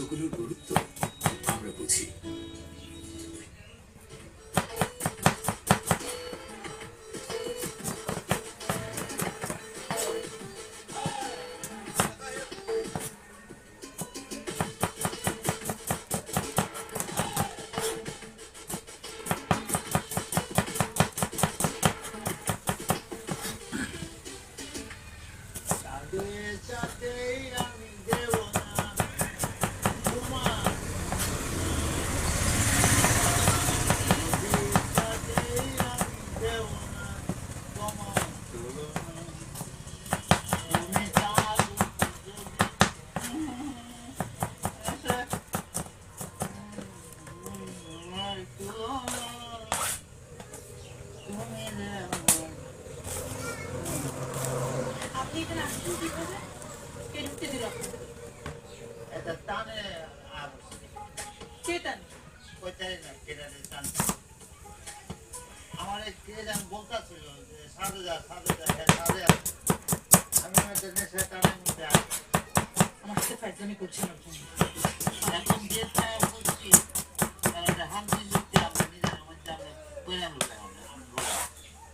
শব্দগুলোর গুরুত্ব আমরা বুঝি।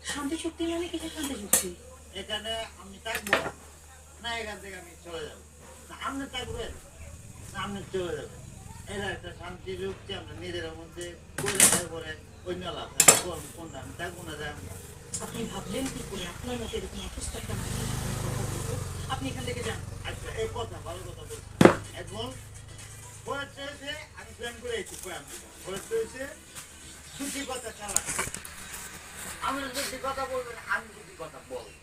শান্তি চুক্তি মানে কি শান্তি চুক্তি? এখানে আমি থাকবো না, এখান থেকে আমি চলে যাবো। আপনি থাকবেন না, আপনি চলে যাবেন। এটা একটা শান্তি চুক্তি আমরা নিজেদের মধ্যে করে অন্য লাভ কোনটা আমি থাকবো না যাই। আপনি ভাবলেন কি করে আপনার মতো এরকম অসুস্থ একটা মানুষ আপনি এখান থেকে যান? আচ্ছা, এই কথা ভালো কথা বলছি। এখন বয়স হয়েছে, আমি প্ল্যান করে এসেছি বয়স হয়েছে সত্যি কথা চালা। আমি যদি কথা বলবেন, আমি যদি কথা বলবো